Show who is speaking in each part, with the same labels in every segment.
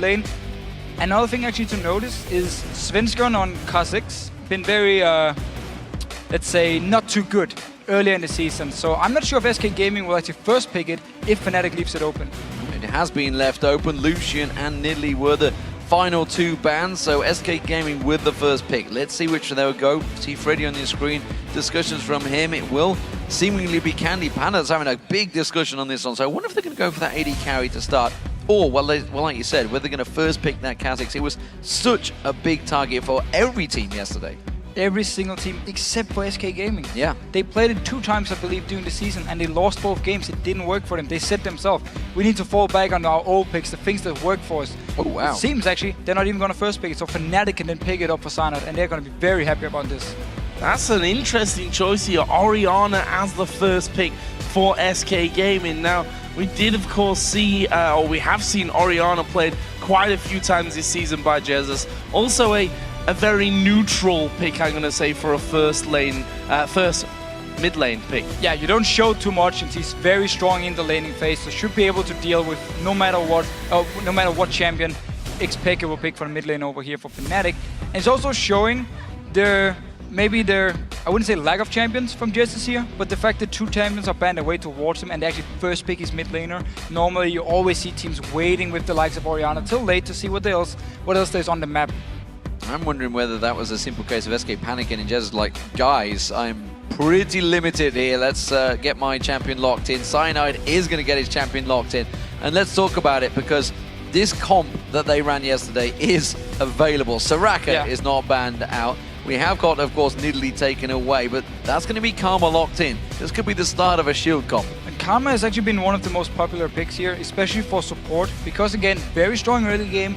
Speaker 1: lane. Another thing actually to notice is Svenskeren on Kha'Zix been very, let's say, not too good earlier in the season. So I'm not sure if SK Gaming will actually first pick it if Fnatic leaves it open.
Speaker 2: It has been left open. Lucian and Nidalee were the final two bans, so SK Gaming with the first pick. Let's see which they will go. See Freddy on your screen. Discussions from him. It will seemingly be Candy Panda that's having a big discussion on this one. So I wonder if they're going to go for that AD carry to start. Or, well, like you said, whether they're going to first pick that Kha'Zix. It was such a big target for every team yesterday.
Speaker 1: Every single team except for SK Gaming.
Speaker 2: Yeah.
Speaker 1: They played it 2 times, I believe, during the season, and they lost both games. It didn't work for them. They said themselves, we need to fall back on our old picks, the things that work for us.
Speaker 2: Oh, wow.
Speaker 1: It seems, actually, they're not even going to first pick it, so Fnatic can then pick it up for Cyanide, and they're going to be very happy about this.
Speaker 3: That's an interesting choice here. Orianna as the first pick for SK Gaming. Now, we did, of course, see, or we have seen Orianna played quite a few times this season by Jesus. Also a very neutral pick, I'm going to say, for a first mid lane pick.
Speaker 1: Yeah, you don't show too much, and he's very strong in the laning phase, so should be able to deal with no matter what champion Xpeke will pick for the mid lane over here for Fnatic. And it's also showing maybe their, I wouldn't say lack of champions from Jesus here, but the fact that 2 champions are banned away towards him and they actually first pick his mid laner. Normally you always see teams waiting with the likes of Orianna till late to see what else there's on the map.
Speaker 2: I'm wondering whether that was a simple case of SK panicking and just like, guys, I'm pretty limited here. Let's get my champion locked in. Cyanide is going to get his champion locked in. And let's talk about it, because this comp that they ran yesterday is available. Soraka is not banned out. We have got, of course, Nidalee taken away, but that's going to be Karma locked in. This could be the start of a shield comp.
Speaker 1: And Karma has actually been one of the most popular picks here, especially for support, because again, very strong early game,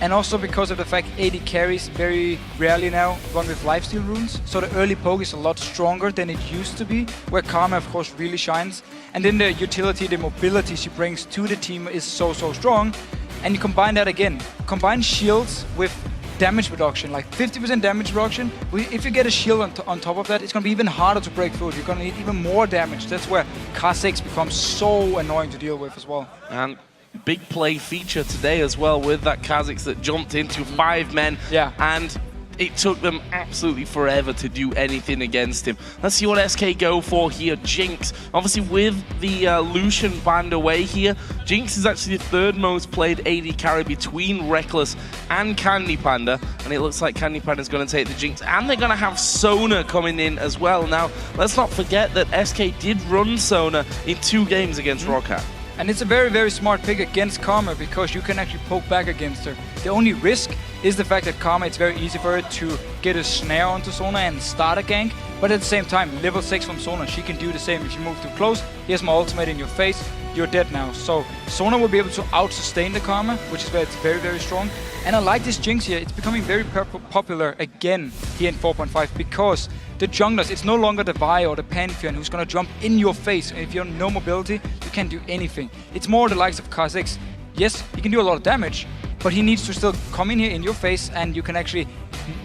Speaker 1: and also because of the fact AD carries very rarely now run with lifesteal runes, so the early poke is a lot stronger than it used to be, where Karma, of course, really shines. And then the utility, the mobility she brings to the team is so strong. And you combine that again, combine shields with damage reduction, like 50% damage reduction. If you get a shield on top of that, it's going to be even harder to break through. You're going to need even more damage. That's where Kha'Zix becomes so annoying to deal with as well.
Speaker 3: And big play feature today as well with that Kha'Zix that jumped into 5 men.
Speaker 1: Yeah.
Speaker 3: And it took them absolutely forever to do anything against him. Let's see what SK go for here. Jinx, obviously with the Lucian banned away here, Jinx is actually the 3rd most played AD carry between Reckless and Candy Panda, and it looks like Candy Panda is going to take the Jinx, and they're going to have Sona coming in as well. Now, let's not forget that SK did run Sona in 2 games against Roccat.
Speaker 1: And it's a very smart pick against Karma, because you can actually poke back against her. The only risk is the fact that Karma, it's very easy for her to get a snare onto Sona and start a gank, but at the same time, level 6 from Sona, she can do the same. If you move too close, here's my ultimate in your face, you're dead now. So Sona will be able to out-sustain the Karma, which is where it's very strong. And I like this Jinx here. It's becoming very popular again here in 4.5, because the junglers, it's no longer the Vi or the Pantheon who's going to jump in your face. And if you have no mobility, you can't do anything. It's more the likes of Kha'Zix. Yes, he can do a lot of damage, but he needs to still come in here in your face, and you can actually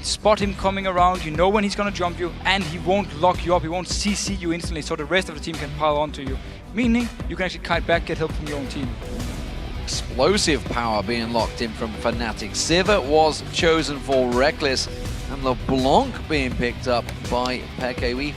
Speaker 1: spot him coming around. You know when he's going to jump you, and he won't lock you up. He won't CC you instantly, so the rest of the team can pile onto you. Meaning, you can actually kite back, get help from your own team.
Speaker 2: Explosive power being locked in from Fnatic. Sivir was chosen for Reckless, and LeBlanc being picked up by Peke.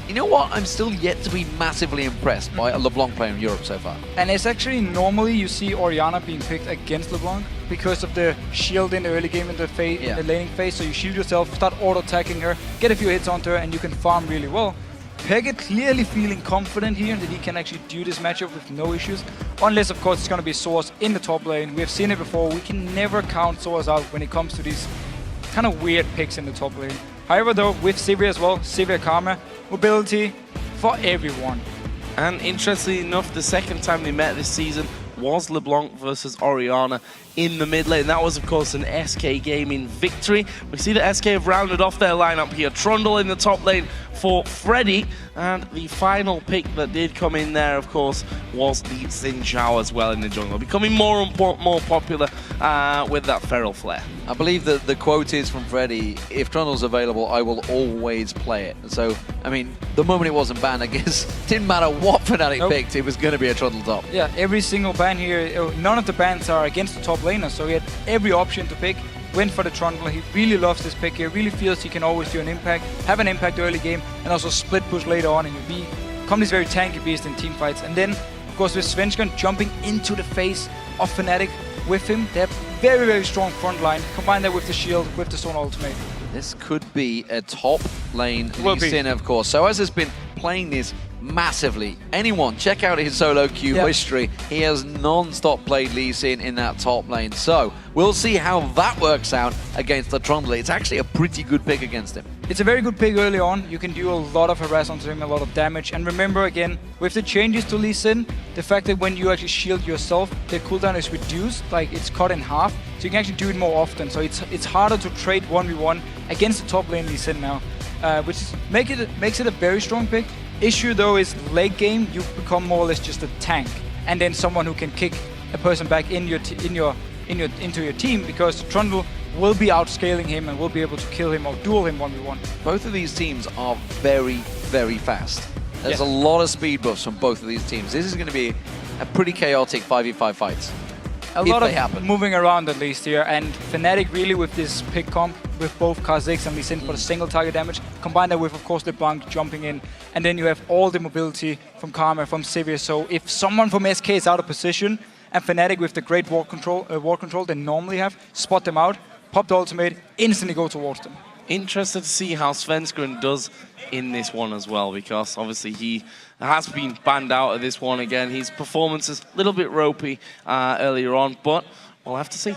Speaker 2: You know what? I'm still yet to be massively impressed by a LeBlanc player in Europe so far.
Speaker 1: And it's actually normally you see Orianna being picked against LeBlanc because of the shield in the early game in the laning phase. So you shield yourself, start auto-attacking her, get a few hits onto her, and you can farm really well. Peke clearly feeling confident here that he can actually do this matchup with no issues. Unless, of course, it's going to be Source in the top lane. We have seen it before. We can never count Source out when it comes to these kind of weird picks in the top lane. However, though, with Sivir as well, Sivir Karma, mobility for everyone.
Speaker 3: And interestingly enough, the second time they met this season was LeBlanc versus Orianna in the mid lane. That was, of course, an SK Gaming victory. We see that SK have rounded off their lineup here. Trundle in the top lane for Freddy. And the final pick that did come in there, of course, was the Xin Zhao as well in the jungle, becoming more and more popular with that Feral Flare.
Speaker 2: I believe that the quote is from Freddy, if Trundle's available, I will always play it. So, I mean, the moment it wasn't banned, I guess, didn't matter what Fnatic picked, it was going to be a Trundle top.
Speaker 1: Yeah, every single ban here, none of the bans are against the top laner, so he had every option to pick. Went for the Trundle. He really loves this pick here, really feels he can always do an impact, have an impact early game, and also split push later on, and you'll become this very tanky beast in team fights. And then, of course, with Svenskeren jumping into the face of Fnatic with him, they have very, very strong front line. Combine that with the shield, with the Sona ultimate.
Speaker 2: This could be a top lane Lee Sin, of course. So as has been playing this massively. Anyone, check out his solo queue history. He has non-stop played Lee Sin in that top lane. So we'll see how that works out against the Trundle. It's actually a pretty good pick against him.
Speaker 1: It's a very good pick early on. You can do a lot of harass onto him, a lot of damage. And remember again, with the changes to Lee Sin, the fact that when you actually shield yourself, the cooldown is reduced, like it's cut in half. So you can actually do it more often. So it's harder to trade 1v1 against the top lane Lee Sin now, which makes it a very strong pick. Issue though is late game, you become more or less just a tank, and then someone who can kick a person back into your team, because Trundle will be outscaling him and will be able to kill him or duel him 1v1.
Speaker 2: Both of these teams are very, very fast. There's a lot of speed buffs from both of these teams. This is going to be a pretty chaotic 5v5 fight.
Speaker 1: A lot of moving around at least here, and Fnatic really with this pick comp with both Kha'Zix and Lee Sin for the single target damage, combine that with of course LeBlanc jumping in, and then you have all the mobility from Karma, from Sivir. So if someone from SK is out of position, and Fnatic with the great ward control they normally have, spot them out, pop the ultimate, instantly go towards them.
Speaker 3: Interested to see how Svenskeren does in this one as well, because obviously he has been banned out of this one again. His performance is a little bit ropey earlier on, but we'll have to see.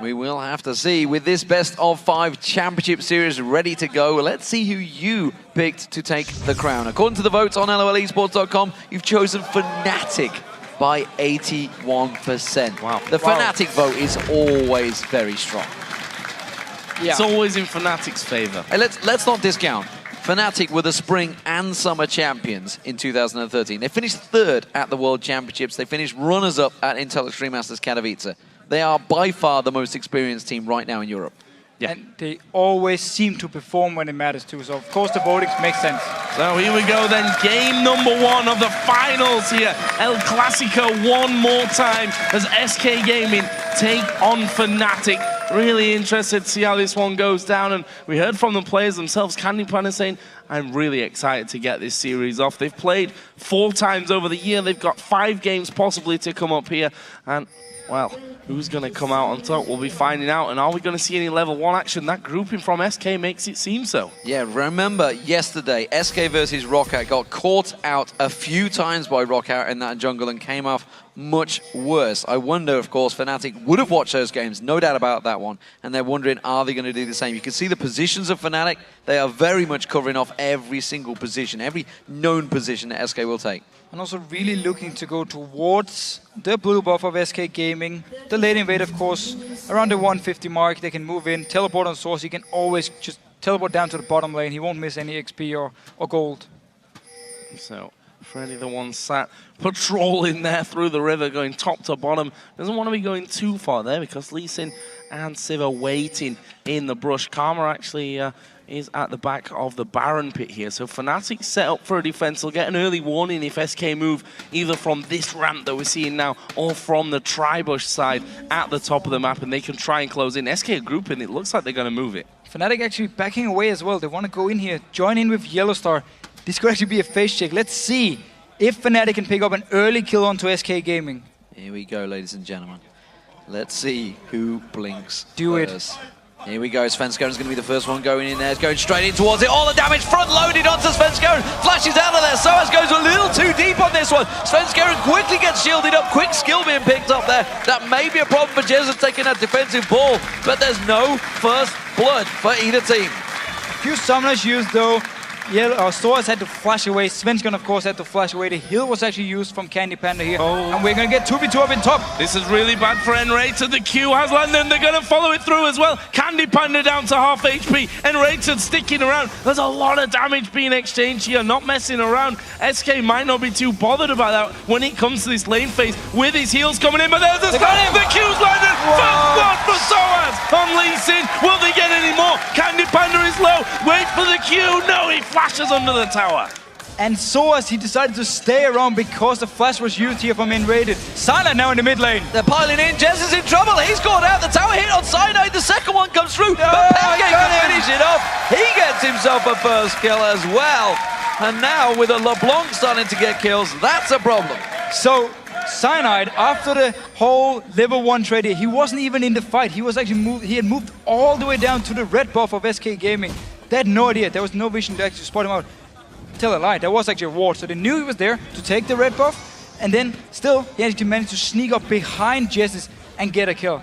Speaker 2: We will have to see. With this best of 5 championship series ready to go, let's see who you picked to take the crown. According to the votes on lolesports.com, you've chosen Fnatic by 81%.
Speaker 3: Wow.
Speaker 2: The Fnatic vote is always very strong.
Speaker 3: It's always in Fnatic's favor.
Speaker 2: Hey, let's not discount. Fnatic were the Spring and Summer champions in 2013. They finished 3rd at the World Championships. They finished runners-up at Intel Extreme Masters Katowice. They are by far the most experienced team right now in Europe.
Speaker 1: Yeah. And they always seem to perform when it matters too. So of course the voting makes sense.
Speaker 3: So here we go then, game number 1 of the finals here. El Clasico one more time as SK Gaming take on Fnatic. Really interested to see how this one goes down, and we heard from the players themselves, Candy Panda saying, I'm really excited to get this series off. They've played 4 times over the year, they've got 5 games possibly to come up here, and well, who's going to come out on top? We'll be finding out, and are we going to see any level 1 action? That grouping from SK makes it seem so. Yeah,
Speaker 2: remember yesterday, SK versus Rockout got caught out a few times by Rockout in that jungle and came off much worse. I wonder, of course, Fnatic would have watched those games, no doubt about that one, and they're wondering, are they going to do the same? You can see the positions of Fnatic. They are very much covering off every single position, every known position that SK will take.
Speaker 1: And also really looking to go towards the blue buff of SK Gaming. The late invade, of course, around the 150 mark, they can move in, teleport on source. He can always just teleport down to the bottom lane. He won't miss any XP or gold.
Speaker 3: So Freddy, the one sat patrolling there through the river, going top to bottom. Doesn't want to be going too far there because Lee Sin and Siv are waiting in the brush. Karma actually is at the back of the Baron pit here. So Fnatic set up for a defense. They'll get an early warning if SK move either from this ramp that we're seeing now or from the Tribush side at the top of the map, and they can try and close in. SK are grouping. It looks like they're going to move it.
Speaker 1: Fnatic actually backing away as well. They want to go in here, join in with Yellowstar. This could actually be a face check. Let's see if Fnatic can pick up an early kill onto SK Gaming.
Speaker 2: Here we go, ladies and gentlemen. Let's see who blinks
Speaker 1: Do
Speaker 2: first. Here we go, Svenskeren's going to be the first one going in there. It's going straight in towards it. All the damage front-loaded onto Svenskeren. Flashes out of there. Soaz goes a little too deep on this one. Svenskeren quickly gets shielded up. Quick skill being picked up there. That may be a problem for Jezza taking that defensive ball, but there's no first blood for either team.
Speaker 1: Few summoners used though. Soaz had to flash away. Svenskeren, of course, had to flash away. The heal was actually used from Candy Panda here. And we're going to get 2v2 up in top.
Speaker 3: This is really bad for Enrated. The Q has landed, and they're going to follow it through as well. Candy Panda down to half HP. Enrated sticking around. There's a lot of damage being exchanged here, not messing around. SK might not be too bothered about that when it comes to this lane phase with his heals coming in, but there's the stun. The Q's landed. First blood in. Will they get any more? Candy Panda is low. Wait for the Q. No, he flashes under the tower.
Speaker 1: And Soas, he decided to stay around because the flash was used here from Rated. Silent now in the mid lane.
Speaker 2: They're piling in. Jez is in trouble. He's gone out. The tower hit on Cyanide. The second one comes through. But Peke can finish it off. He gets himself a first kill as well. And now with a LeBlanc starting to get kills, that's a problem.
Speaker 1: So Cyanide, after the whole level 1 trade here, he wasn't even in the fight. He was actually he had moved all the way down to the red buff of SK Gaming. They had no idea. There was no vision to actually spot him out. Tell a lie, there was actually a ward, so they knew he was there to take the red buff, and then still he actually managed to sneak up behind Jez's and get a kill.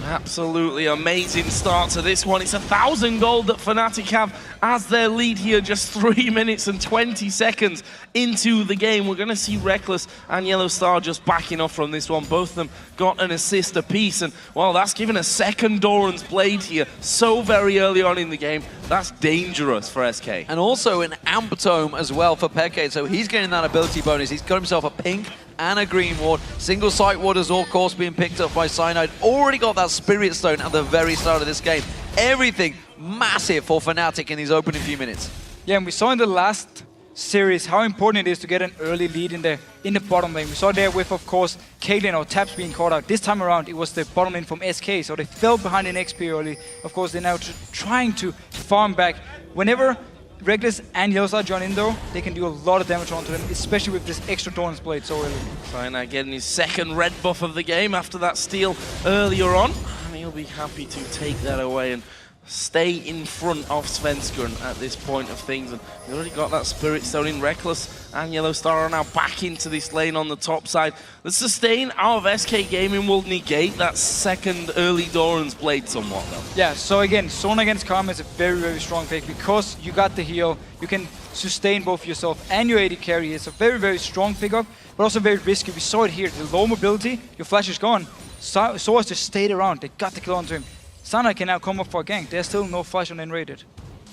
Speaker 3: Absolutely amazing start to this one. It's 1,000 gold that Fnatic have as their lead here, just 3 minutes and 20 seconds into the game. We're going to see Reckless and Yellow Star just backing off from this one. Both of them got an assist apiece, and well, that's given a second Doran's Blade here so very early on in the game. That's dangerous for SK.
Speaker 2: And also an Amp Tome as well for Peke, so he's getting that ability bonus. He's got himself a pink and a green ward. Single sight ward is of course being picked up by Cyanide. Already got that Spirit Stone at the very start of this game. Everything massive for Fnatic in these opening few minutes.
Speaker 1: Yeah, and we saw in the last series how important it is to get an early lead in the bottom lane. We saw there with, of course, Caitlyn or Taps being caught out. This time around, it was the bottom lane from SK, so they fell behind in XP early. Of course, they're now trying to farm back. Whenever Reckless and Yellowstar join in though, they can do a lot of damage onto them, especially with this extra Doran's Blade so early.
Speaker 3: Cyanide getting his second red buff of the game after that steal earlier on. And he'll be happy to take that away and stay in front of Svenskeren at this point of things. And we already got that Spirit Stone in. Reckless and Yellow Star are now back into this lane on the top side. The sustain out of SK Gaming will negate that second early Doran's Blade somewhat though.
Speaker 1: Yeah, so again, Sona against Karma is a very, very strong pick because you got the heal. You can sustain both yourself and your AD carry. It's a very, very strong pickup, but also very risky. We saw it here. The low mobility, your flash is gone. Soas just stayed around. They got the kill onto him. Sana can now come up for a gank. There's still no flash on Rated.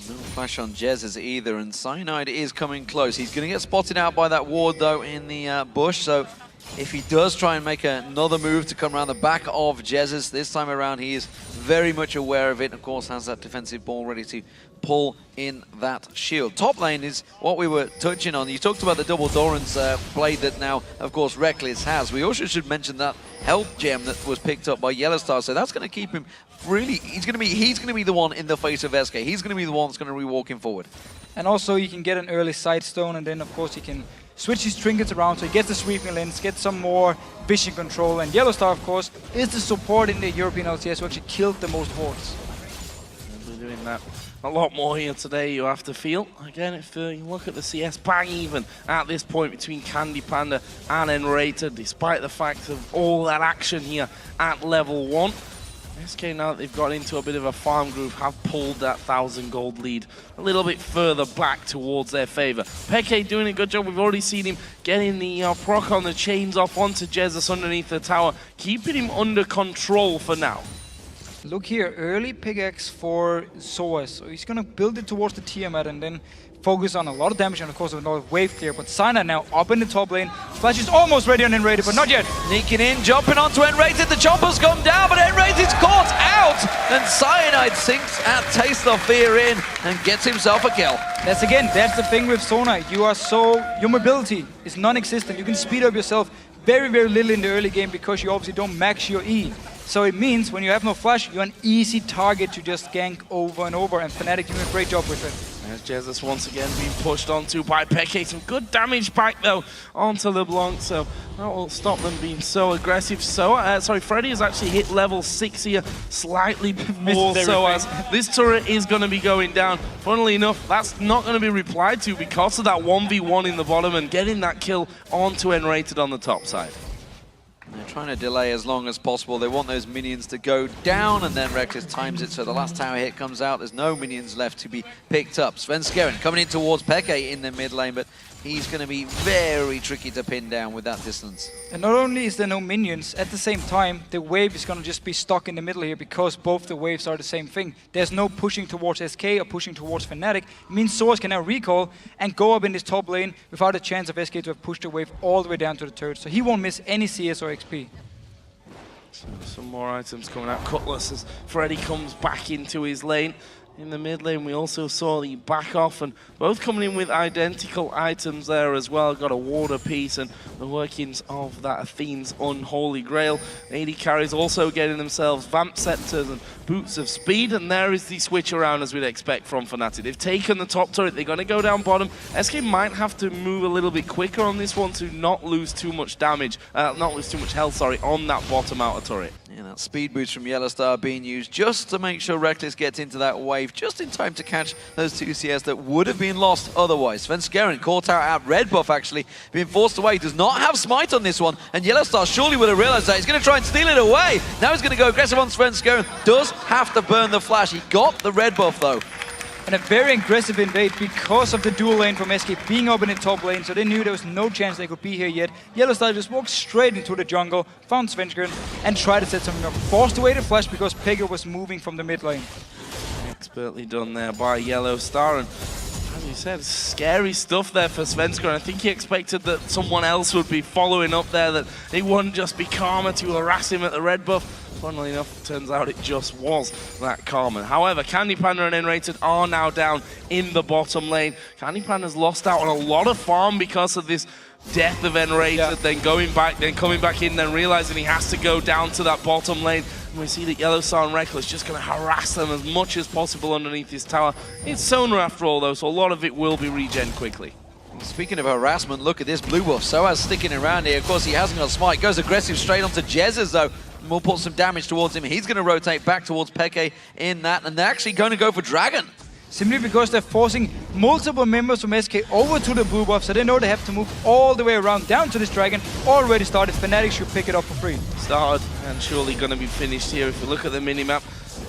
Speaker 2: No flash on Jez's either, and Cyanide is coming close. He's going to get spotted out by that ward though in the bush, so if he does try and make another move to come around the back of Jez's, this time around he is very much aware of it. Of course, has that defensive ball ready to pull in that shield. Top lane is what we were touching on. You talked about the double Doran's Blade that now, of course, Reckless has. We also should mention that health gem that was picked up by Yellowstar, so that's going to keep him really, he's going to be the one in the face of SK. He's going to be the one that's going to re-walk him forward.
Speaker 1: And also you can get an early side stone, and then of course he can switch his trinkets around, so he gets the sweeping lanes, gets some more vision control, and Yellowstar, of course, is the support in the European LCS who actually killed the most wards.
Speaker 3: We're doing that a lot more here today, you have to feel. Again, if you look at the CS, bang even at this point between Candy Panda and Enrated, despite the fact of all that action here at level 1. SK, now that they've got into a bit of a farm groove, have pulled that 1,000 gold lead a little bit further back towards their favor. Peke doing a good job. We've already seen him getting the proc on the chains off onto Jesus underneath the tower, keeping him under control for now.
Speaker 1: Look here, early pickaxe for Soas. So he's going to build it towards the Tiamat and then focus on a lot of damage and of course another wave clear. But Sana now up in the top lane. Flash is almost ready on Enrated, but not yet.
Speaker 2: Sneaking in, jumping onto Enrated. The chopper's come down, but Enrated's caught out. And Cyanide sinks at Taste of Fear in and gets himself a kill.
Speaker 1: That's the thing with Sona. Your mobility is non-existent. You can speed up yourself very, very little in the early game because you obviously don't max your E. So it means when you have no flash, you're an easy target to just gank over and over, and Fnatic doing a great job with it.
Speaker 3: There's Jesus once again being pushed onto by Peke. Some good damage back though onto LeBlanc, so that will stop them being so aggressive. So, Freddy has actually hit level 6 here, slightly before so as this turret is going to be going down. Funnily enough, that's not going to be replied to because of that 1v1 in the bottom and getting that kill onto Enrated on the top side.
Speaker 2: They're trying to delay as long as possible. They want those minions to go down, and then Reckless times it so the last tower hit comes out. There's no minions left to be picked up. Svenskeren coming in towards Peke in the mid lane, but he's going to be very tricky to pin down with that distance.
Speaker 1: And not only is there no minions, at the same time, the wave is going to just be stuck in the middle here because both the waves are the same thing. There's no pushing towards SK or pushing towards Fnatic. It means Source can now recall and go up in this top lane without a chance of SK to have pushed the wave all the way down to the turret. So he won't miss any CS or XP.
Speaker 3: So some more items coming out. Cutlass as Freddy comes back into his lane. In the mid lane, we also saw the back off, and both coming in with identical items there as well. Got a water piece and the workings of that Athene's unholy grail. AD carries also getting themselves vamp scepters and boots of speed, and there is the switch around as we'd expect from Fnatic. They've taken the top turret, they're going to go down bottom. SK might have to move a little bit quicker on this one to not lose too much damage, not lose too much health, sorry, on that bottom outer turret.
Speaker 2: Yeah, that speed boost from Yellowstar being used just to make sure Reckless gets into that wave just in time to catch those 2 CS that would have been lost otherwise. Svenskeren caught out red buff actually, being forced away. Does not have smite on this one, and Yellowstar surely would have realized that. He's going to try and steal it away. Now he's going to go aggressive on Svenskeren. Does have to burn the flash. He got the red buff though.
Speaker 1: And a very aggressive invade because of the dual lane from SK being up in the top lane, so they knew there was no chance they could be here yet. Yellowstar just walked straight into the jungle, found Svenskeren, and tried to set something up. Forced away the flash because Pega was moving from the mid lane.
Speaker 3: Expertly done there by Yellowstar, and as you said, scary stuff there for Svenskeren. I think he expected that someone else would be following up there, that it wouldn't just be Karma to harass him at the red buff. Funnily enough, turns out it just was that Karma. However, Candy Panda and Enrated are now down in the bottom lane. Candy Panda's lost out on a lot of farm because of this death of Enrated, then going back, then coming back in, then realizing he has to go down to that bottom lane. And we see that Yellowstar and Reckless just going to harass them as much as possible underneath this tower. It's Sona after all though, so a lot of it will be regen quickly.
Speaker 2: Speaking of harassment, look at this blue buff. Soaz sticking around here. Of course, he hasn't got smite. Goes aggressive straight onto Jesus though. We'll put some damage towards him. He's going to rotate back towards Peke in that, and they're actually going to go for Dragon.
Speaker 1: Simply because they're forcing multiple members from SK over to the blue buff, so they know they have to move all the way around down to this Dragon. Already started, Fnatic should pick it up for free.
Speaker 3: Started and surely going to be finished here. If you look at the minimap,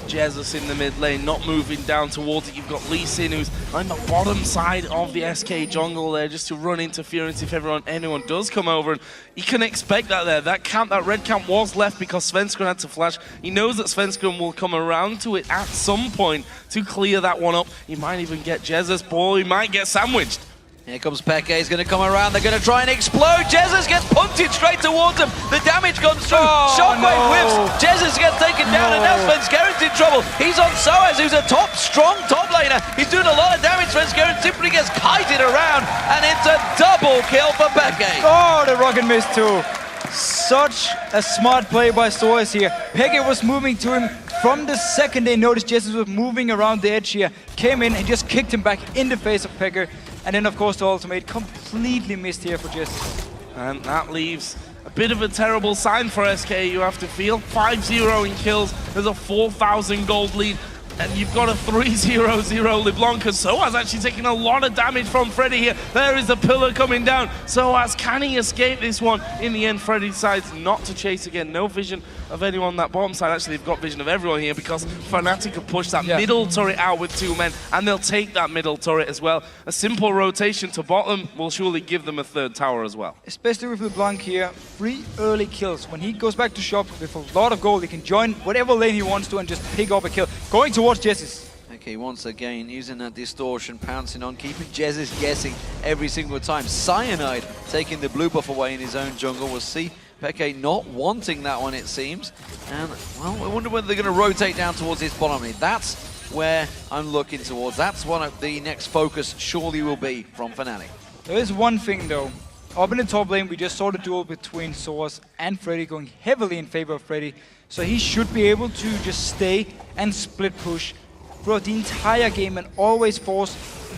Speaker 3: Jesus in the mid lane, not moving down towards it. You've got Lee Sin, who's on the bottom side of the SK jungle there, just to run interference if anyone does come over. And you can expect that there. That red camp was left because Svenskeren had to flash. He knows that Svenskeren will come around to it at some point to clear that one up. He might even get Jesus ball. He might get sandwiched.
Speaker 2: Here comes Peke, he's going to come around, they're going to try and explode. Jesus gets punted straight towards him. The damage comes through. Shockwave whiffs. Jesus gets taken down, and now Svenskeren's in trouble. He's on Soaz, who's a strong top laner. He's doing a lot of damage. Svenskeren simply gets kited around, and it's a double kill for Peke.
Speaker 1: Oh, the rocket missed too. Such a smart play by Soaz here. Peke was moving to him from the second they noticed Jesus was moving around the edge here. Came in and just kicked him back in the face of Peke. And then, of course, the ultimate completely missed here for Jesus.
Speaker 3: And that leaves a bit of a terrible sign for SK, you have to feel. 5-0 in kills. There's a 4,000 gold lead. And you've got a 3-0-0 LeBlanc. Soaz actually taking a lot of damage from Freddy here. There is the pillar coming down. Soaz, can he escape this one? In the end, Freddy decides not to chase again. No vision of anyone on that bottom side. Actually, they've got vision of everyone here because Fnatic have pushed that middle turret out with 2 men, and they'll take that middle turret as well. A simple rotation to bottom will surely give them a 3rd tower as well.
Speaker 1: Especially with LeBlanc here, 3 early kills. When he goes back to shop with a lot of gold, he can join whatever lane he wants to and just pick up a kill. Going towards Jesus.
Speaker 2: Okay, once again, using that distortion, pouncing on, keeping Jesus guessing every single time. Cyanide taking the blue buff away in his own jungle. We'll see Peke not wanting that one, it seems. And, well, I wonder whether they're going to rotate down towards his bottom lane. That's where I'm looking towards. That's what the next focus surely will be from Fnatic.
Speaker 1: There is one thing, though. Up in the top lane, we just saw the duel between Soaz and Freddy going heavily in favor of Freddy. So he should be able to just stay and split push throughout the entire game and always force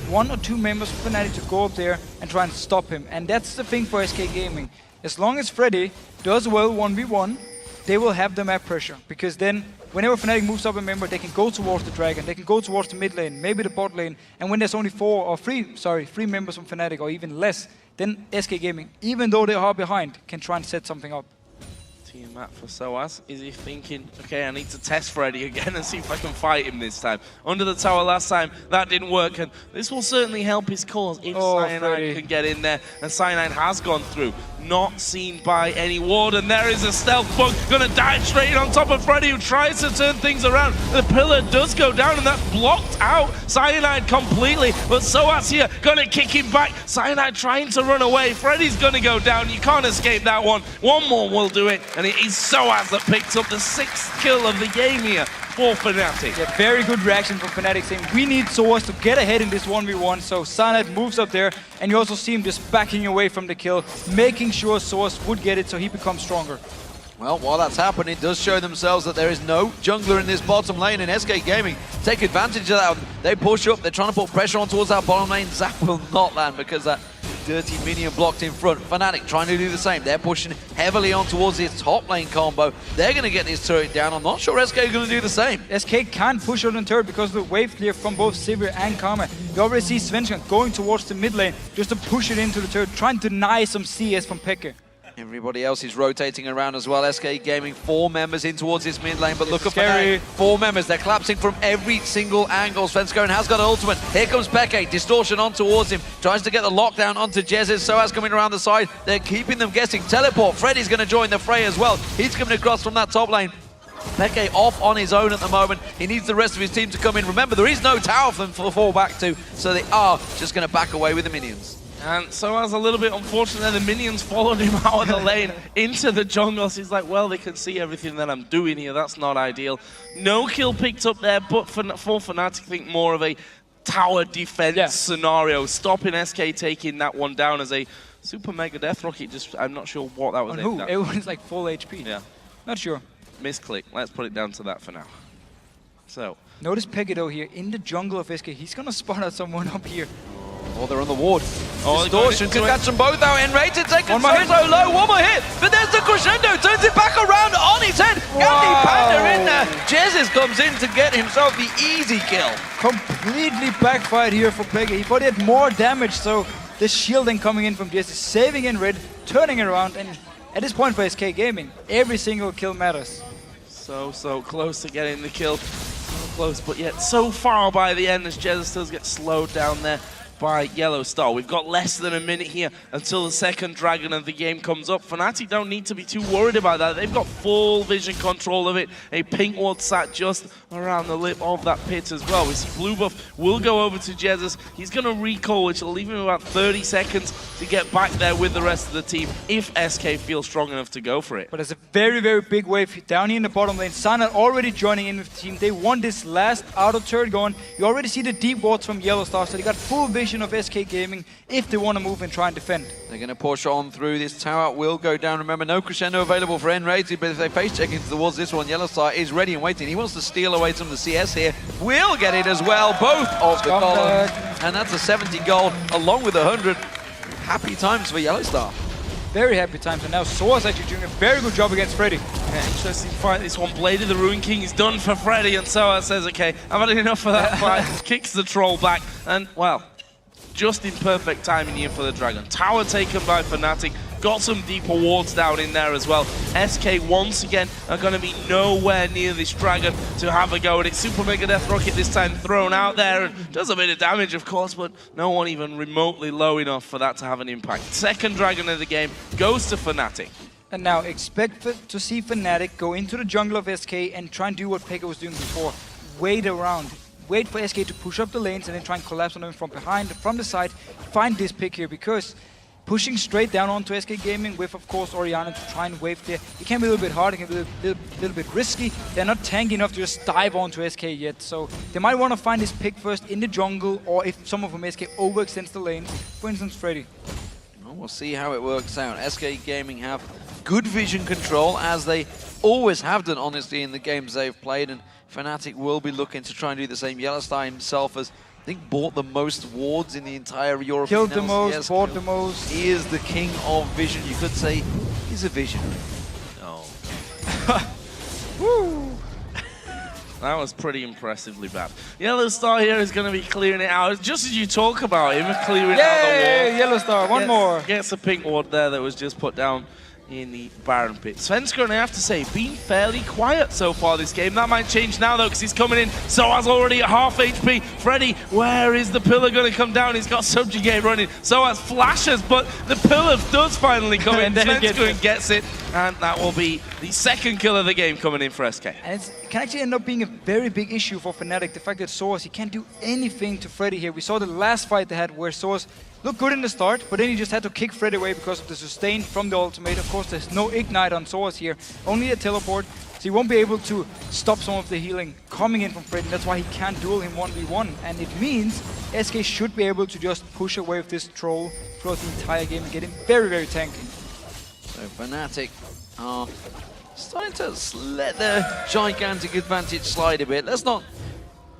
Speaker 1: 1 or 2 members of Fnatic to go up there and try and stop him. And that's the thing for SK Gaming. As long as Freddy does well 1v1, they will have the map pressure. Because then, whenever Fnatic moves up a member, they can go towards the Dragon, they can go towards the mid lane, maybe the bot lane. And when there's only 3 members from Fnatic or even less, then SK Gaming, even though they are behind, can try and set something up.
Speaker 3: Tiamat for Soaz. Is he thinking, okay, I need to test Freddy again and see if I can fight him this time? Under the tower last time, that didn't work, and this will certainly help his cause if Cyanide can get in there. And Cyanide has gone through. Not seen by any ward, and there is a stealth bug gonna dive straight in on top of Freddy, who tries to turn things around. The pillar does go down, and that's blocked out Cyanide completely, but Soaz here gonna kick him back. Cyanide trying to run away. Freddy's gonna go down. You can't escape that one. One more will do it, and and it is Soaz that picks up the 6th kill of the game here for Fnatic.
Speaker 1: Yeah, very good reaction from Fnatic saying we need Soaz to get ahead in this 1v1. So Cyanide moves up there, and you also see him just backing away from the kill, making sure Soaz would get it so he becomes stronger.
Speaker 2: Well, while that's happening, it does show themselves that there is no jungler in this bottom lane, and SK Gaming take advantage of that. They push up, they're trying to put pressure on towards that bottom lane. Zap will not land because that dirty minion blocked in front. Fnatic trying to do the same. They're pushing heavily on towards this top lane combo. They're going to get this turret down. I'm not sure SK are going to do the same.
Speaker 1: SK can't push out on turret because of the wave clear from both Sivir and Karma. You already see Svenskeren going towards the mid lane just to push it into the turret, trying to deny some CS from Pekka.
Speaker 2: Everybody else is rotating around as well. SK Gaming, 4 members in towards this mid lane, but look at
Speaker 1: scary.
Speaker 2: Fnatic. 4 members, they're collapsing from every single angle. Svenskeren has got ultimate. Here comes Peke, distortion on towards him. Tries to get the lockdown onto Jez's. Soaz coming around the side. They're keeping them guessing. Teleport, Freddy's going to join the fray as well. He's coming across from that top lane. Peke off on his own at the moment. He needs the rest of his team to come in. Remember, there is no tower for them to fall back to, so they are just going to back away with the minions.
Speaker 3: And Soaz a little bit unfortunate, the minions followed him out of the lane into the jungle. So he's like, well, they can see everything that I'm doing here. That's not ideal. No kill picked up there, but for Fnatic, I think more of a tower defense scenario, stopping SK taking that one down as a super mega death rocket. Just, I'm not sure what that was.
Speaker 1: On who? Everyone's like full HP.
Speaker 3: Yeah.
Speaker 1: Not sure.
Speaker 3: Misclick. Let's put it down to that for now. So.
Speaker 1: Notice Pegado here in the jungle of SK. He's going to spot out someone up here.
Speaker 2: Oh, they're on the ward.
Speaker 3: Oh,
Speaker 2: Distortion could catch them both out. Enrated taken so low. One more hit. But there's the crescendo. Turns it back around on his head. Gandhi Panda in there. Jezis comes in to get himself the easy kill.
Speaker 1: Completely backfired here for Pega. He thought he had more damage, so the shielding coming in from Jez is saving in red, turning it around, and at this point for SK Gaming, every single kill matters.
Speaker 3: So close to getting the kill. So close, but yet so far by the end as Jez still gets slowed down there by Yellow Star. We've got less than a minute here until the second dragon of the game comes up. Fnatic don't need to be too worried about that. They've got full vision control of it. A pink ward sat just around the lip of that pit as well. We see Blue Buff will go over to Jesus. He's going to recall, which will leave him about 30 seconds to get back there with the rest of the team if SK feels strong enough to go for it.
Speaker 1: But there's a very, very big wave down here in the bottom lane. Sana already joining in with the team. They won this last auto turret going. You already see the deep wards from Yellow Star, so they got full vision of SK Gaming if they want to move and try and defend.
Speaker 2: They're going to push on through. This tower will go down. Remember, no crescendo available for Enrated, but if they face check into towards this one, Yellow Star is ready and waiting. He wants to steal away some of the CS here. Will get it as well, both of the columns. And that's a 70 gold along with 100. Happy times for Yellow Star.
Speaker 1: Very happy times, and now Soaz actually doing a very good job against Freddy.
Speaker 3: Yeah, interesting fight, this one. Blade of the Ruin King is done for Freddy, and Soaz says, okay, I've had enough of that fight. Kicks the troll back, and, well, just in perfect timing here for the Dragon. Tower taken by Fnatic. Got some deeper wards down in there as well. SK once again are going to be nowhere near this Dragon to have a go at it. Super Mega Death Rocket this time thrown out there and does a bit of damage, of course, but no one even remotely low enough for that to have an impact. Second Dragon of the game goes to Fnatic.
Speaker 1: And now expect to see Fnatic go into the jungle of SK and try and do what Pekka was doing before. Wait around. Wait for SK to push up the lanes and then try and collapse on them from behind, from the side. Find this pick here, because pushing straight down onto SK Gaming with, of course, Orianna to try and wave there, it can be a little bit hard, it can be a little bit risky. They're not tanky enough to just dive onto SK yet, so they might want to find this pick first in the jungle, or if some of them SK overextends the lanes, for instance Freddy.
Speaker 2: Well, we'll see how it works out. SK Gaming have good vision control, as they always have done, honestly, in the games they've played, and Fnatic will be looking to try and do the same. Yellowstein himself has, I think, bought the most wards in the entire European
Speaker 1: Killed the
Speaker 2: LCS.
Speaker 1: most, bought the most.
Speaker 2: He is the king of vision. You could say he's a visionary.
Speaker 3: Oh.
Speaker 1: Woo!
Speaker 3: That was pretty impressively bad. Yellow Star here is going to be clearing it out. Just as you talk about him, clearing out the wall.
Speaker 1: Yellow Star, one more.
Speaker 3: Gets a pink ward there that was just put down in the Baron pit. Svenskeren, I have to say, been fairly quiet so far this game. That might change now, though, because he's coming in. Soaz already at half HP. Freddy, where is the pillar going to come down? He's got Subjugate running. Soaz flashes, but the pillar does finally come in. Svenskeren gets it, and that will be the second kill of the game coming in for SK.
Speaker 1: And it can actually end up being a very big issue for Fnatic, the fact that Soaz, he can't do anything to Freddy here. We saw the last fight they had where Soaz looked good in the start, but then he just had to kick Fred away because of the sustain from the ultimate. Of course, there's no ignite on Source here, only a teleport, so he won't be able to stop some of the healing coming in from Fred, and that's why he can't duel him 1v1. And it means SK should be able to just push away with this troll throughout the entire game and get him very, very tanky.
Speaker 2: So Fnatic are starting to let their gigantic advantage slide a bit. Let's not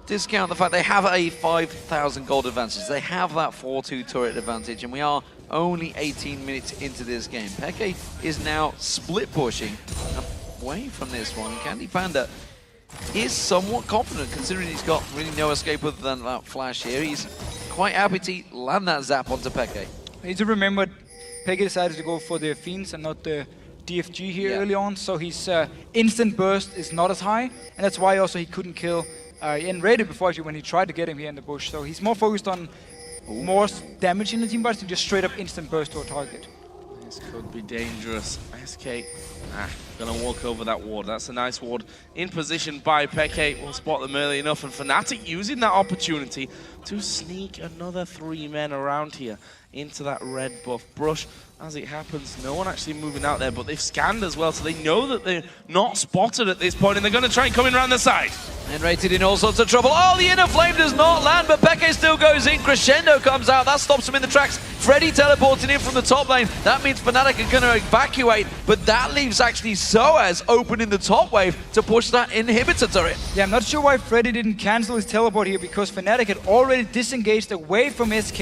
Speaker 2: discount the fact they have a 5,000 gold advantage. They have that 4-2 turret advantage, and we are only 18 minutes into this game. Peke is now split pushing away from this one. Candy Panda is somewhat confident, considering he's got really no escape other than that flash here. He's quite happy to land that zap onto Peke.
Speaker 1: You need to remember, Peke decided to go for the Fiends and not the DFG here early on, so his instant burst is not as high, and that's why also he couldn't kill Rated before actually when he tried to get him here in the bush. So he's more focused on more damage in the team, but to just straight up instant burst to a target.
Speaker 3: This could be dangerous. SK gonna walk over that ward. That's a nice ward in position by Peke. We'll spot them early enough, and Fnatic using that opportunity to sneak another 3 men around here into that red buff brush. As it happens, no one actually moving out there, but they've scanned as well, so they know that they're not spotted at this point, and they're going to try and come in around the side.
Speaker 2: And Rated in all sorts of trouble. Oh, the inner flame does not land, but Peke still goes in. Crescendo comes out. That stops him in the tracks. Freddy teleporting in from the top lane. That means Fnatic are going to evacuate, but that leaves actually Soaz open in the top wave to push that inhibitor turret.
Speaker 1: Yeah, I'm not sure why Freddy didn't cancel his teleport here, because Fnatic had already disengaged away from SK.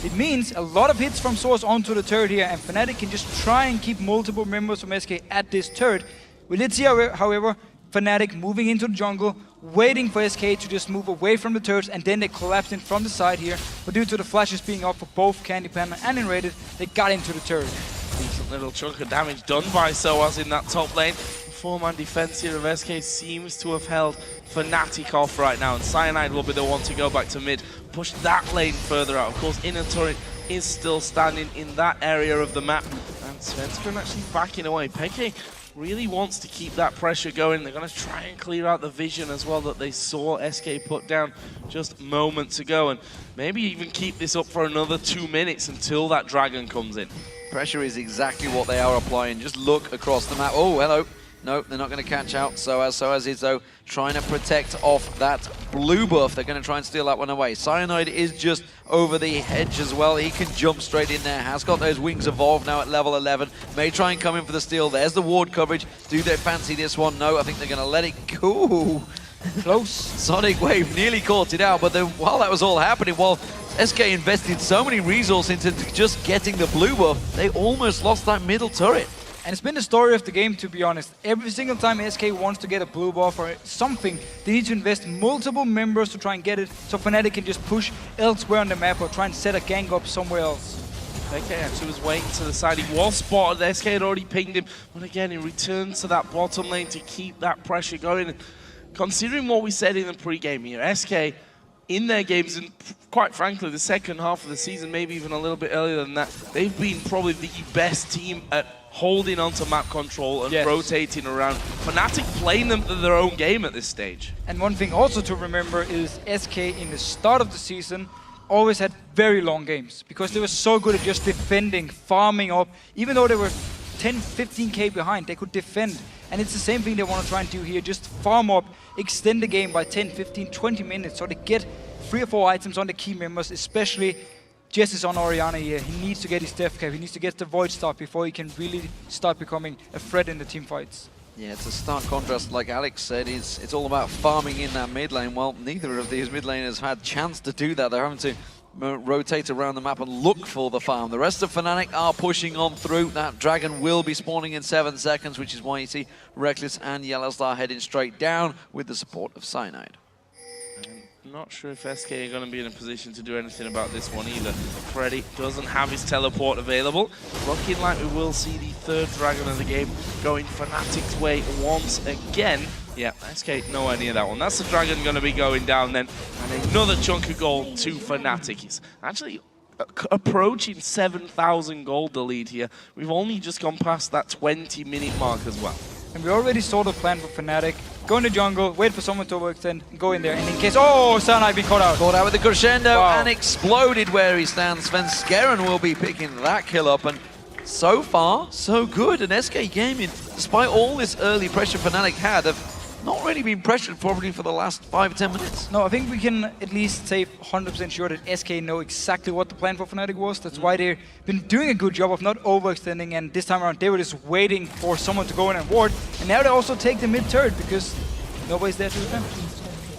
Speaker 1: It means a lot of hits from Source onto the turret here, and Fnatic can just try and keep multiple members from SK at this turret. We did see, however, Fnatic moving into the jungle, waiting for SK to just move away from the turrets, and then they collapsed in from the side here. But due to the flashes being up for both Candy Panda and Enrated, they got into the turret.
Speaker 3: Decent little chunk of damage done by Soaz in that top lane. The 4-man defense here of SK seems to have held Fnatic off right now, and Cyanide will be the one to go back to mid, push that lane further out. Of course, inner turret is still standing in that area of the map, and Svenskeren actually backing away. Peke really wants to keep that pressure going. They're going to try and clear out the vision as well that they saw SK put down just moments ago, and maybe even keep this up for another 2 minutes until that dragon comes in.
Speaker 2: Pressure is exactly what they are applying. Just look across the map. Oh, hello. No, they're not going to catch out. Soaz is, though, trying to protect off that blue buff. They're going to try and steal that one away. Cyanide is just over the hedge as well. He can jump straight in there. Has got those wings evolved now at level 11. May try and come in for the steal. There's the ward coverage. Do they fancy this one? No, I think they're going to let it go.
Speaker 1: Close.
Speaker 2: Sonic Wave nearly caught it out, but then while that was all happening, while SK invested so many resources into just getting the blue buff, they almost lost that middle turret.
Speaker 1: And it's been the story of the game, to be honest. Every single time SK wants to get a blue buff or something, they need to invest multiple members to try and get it, so Fnatic can just push elsewhere on the map or try and set a gang up somewhere else.
Speaker 3: Peke actually was waiting to the side. He was spotted. SK had already pinged him, but again, he returns to that bottom lane to keep that pressure going. And considering what we said in the pre-game here, SK in their games, and quite frankly, the second half of the season, maybe even a little bit earlier than that, they've been probably the best team at holding onto map control and rotating around. Fnatic playing them to their own game at this stage.
Speaker 1: And one thing also to remember is SK in the start of the season always had very long games because they were so good at just defending, farming up. Even though they were 10, 15k behind, they could defend. And it's the same thing they want to try and do here, just farm up, extend the game by 10, 15, 20 minutes so they get 3 or 4 items on the key members, especially Jess is on Orianna here. He needs to get his death cap, he needs to get the Void Star before he can really start becoming a threat in the team fights.
Speaker 2: Yeah, it's a stark contrast, like Alex said, it's all about farming in that mid lane. Well, neither of these mid laners had chance to do that. They're having to rotate around the map and look for the farm. The rest of Fnatic are pushing on through. That dragon will be spawning in 7 seconds, which is why you see Reckless and Yellowstar heading straight down with the support of Cyanide.
Speaker 3: I'm not sure if SK are going to be in a position to do anything about this one either. Freddy doesn't have his teleport available. Looking like we will see the 3rd dragon of the game going Fnatic's way once again. Yeah, SK nowhere near that one. That's the dragon going to be going down then. And another chunk of gold to Fnatic. He's actually approaching 7,000 gold, the lead here. We've only just gone past that 20-minute mark as well.
Speaker 1: And we already saw the plan for Fnatic go in the jungle, wait for someone to overextend, and go in there. And in case, oh, Cyanide been caught out.
Speaker 2: Caught out with the crescendo
Speaker 1: Wow.
Speaker 2: and exploded where he stands. Svenskeren will be picking that kill up, and so far, so good. And SK Gaming, despite all this early pressure Fnatic had, have not really been pressured probably for the last 5-10 minutes.
Speaker 1: No, I think we can at least say 100% sure that SK know exactly what the plan for Fnatic was. That's why they've been doing a good job of not overextending, and this time around they were just waiting for someone to go in and ward. And now they also take the mid turret because nobody's there to defend.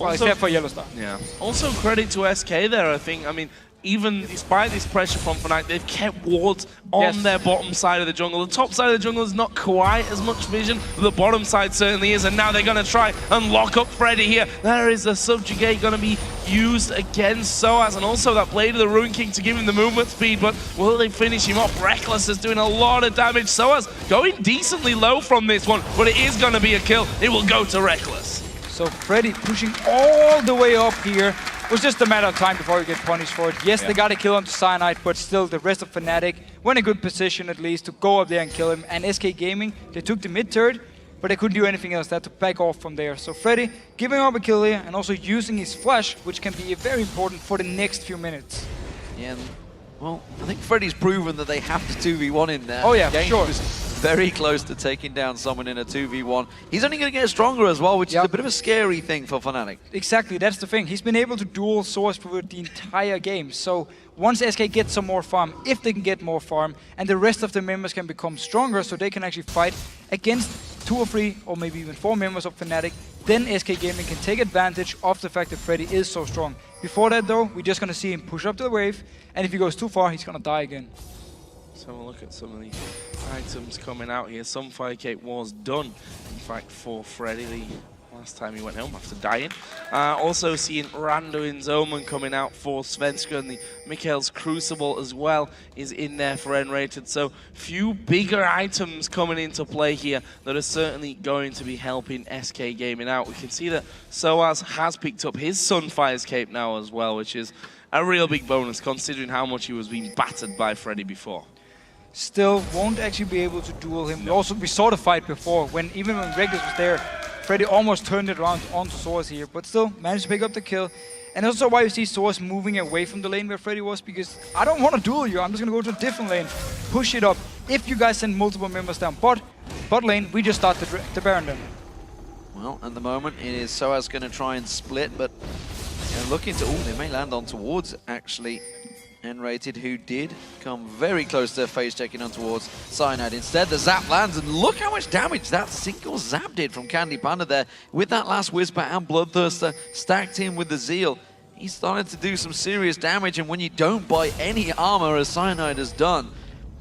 Speaker 1: Well, except for Yellow Star.
Speaker 3: Yeah. Also credit to SK there, I think. I mean, even despite this pressure from Fnatic, they've kept wards on their bottom side of the jungle. The top side of the jungle is not quite as much vision, but the bottom side certainly is, and now they're going to try and lock up Freddy here. There is a Subjugate going to be used against Soaz, and also that Blade of the Ruin King to give him the movement speed, but will they finish him off? Reckless is doing a lot of damage. Soaz going decently low from this one, but it is going to be a kill. It will go to Reckless.
Speaker 1: So Freddy pushing all the way up here. It was just a matter of time before we get punished for it. Yes, they got a kill onto Cyanide, but still the rest of Fnatic were in a good position at least to go up there and kill him. And SK Gaming, they took the mid turret, but they couldn't do anything else. They had to back off from there. So Freddy giving up a kill here and also using his flash, which can be very important for the next few minutes.
Speaker 2: Yeah, well, I think Freddy's proven that they have to 2v1 in there.
Speaker 1: Oh yeah,
Speaker 2: Game
Speaker 1: sure.
Speaker 2: was very close to taking down someone in a 2v1. He's only going to get stronger as well, which is a bit of a scary thing for Fnatic.
Speaker 1: Exactly, that's the thing. He's been able to dual source for the entire game. So once SK gets some more farm, if they can get more farm, and the rest of the members can become stronger so they can actually fight against 2 or 3 or maybe even 4 members of Fnatic, then SK Gaming can take advantage of the fact that Freddy is so strong. Before that though, we're just going to see him push up to the wave, and if he goes too far, he's going to die again.
Speaker 3: So we'll look at some of the items coming out here. Some Firecake was done, in fact, for Freddy the last time he went home after dying. Also seeing Randuin's Omen coming out for Svenska, and the Mikhail's Crucible as well is in there for N-rated. So few bigger items coming into play here that are certainly going to be helping SK Gaming out. We can see that Soaz has picked up his Sunfire's Cape now as well, which is a real big bonus considering how much he was being battered by Freddy before.
Speaker 1: Still won't actually be able to duel him. We saw the fight before, even when Reckless was there, Freddy almost turned it around onto Soaz here, but still managed to pick up the kill. And also why you see Soaz moving away from the lane where Freddy was, because I don't want to duel you, I'm just going to go to a different lane, push it up. If you guys send multiple members down bot lane, we just start the Baron then.
Speaker 2: Well, at the moment it is Soaz going to try and split, but looking to, they may land on towards actually N-rated, who did come very close to face checking on towards Cyanide. Instead, the zap lands, and look how much damage that single zap did from Candy Panda there. With that last Whisper and Bloodthirster stacked in with the Zeal, he started to do some serious damage, and when you don't buy any armor as Cyanide has done,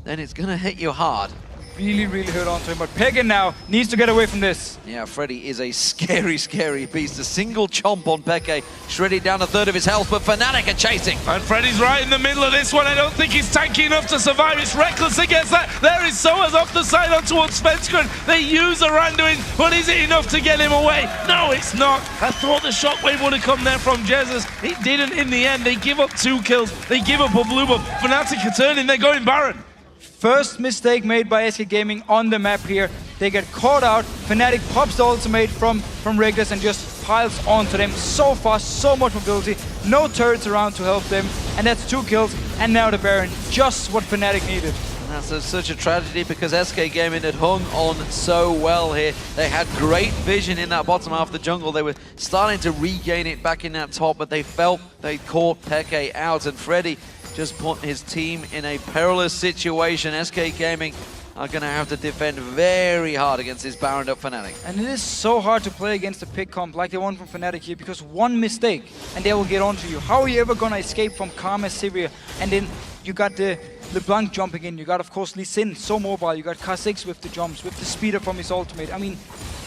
Speaker 2: then it's gonna hit you hard.
Speaker 1: Really, really hurt onto him, but Pegan now needs to get away from this.
Speaker 2: Yeah, Freddy is a scary, scary beast. A single chomp on Peke, shredded down a third of his health, but Fnatic are chasing.
Speaker 3: And Freddy's right in the middle of this one. I don't think he's tanky enough to survive. It's Reckless against that. There is Soaz off the side on towards Svenskeren. They use a Randuin, but is it enough to get him away? No, it's not. I thought the shockwave would have come there from Jesus. It didn't in the end. They give up 2 kills. They give up a blue buff. Fnatic are turning. They're going Baron.
Speaker 1: First mistake made by SK Gaming on the map here. They get caught out. Fnatic pops the ultimate from Reckless and just piles onto them so fast, so much mobility. No turrets around to help them. And that's 2 kills. And now the Baron. Just what Fnatic needed.
Speaker 2: And that's such a tragedy because SK Gaming had hung on so well here. They had great vision in that bottom half of the jungle. They were starting to regain it back in that top, but they felt they caught Peke out, and Freddy just put his team in a perilous situation. SK Gaming are going to have to defend very hard against this Baroned up Fnatic.
Speaker 1: And it is so hard to play against a pick comp like the one from Fnatic here, because one mistake and they will get onto you. How are you ever going to escape from Karma, Sivir? And then you got the LeBlanc jumping in. You got, of course, Lee Sin, so mobile. You got Kha'Zix with the jumps, with the speeder from his ultimate. I mean,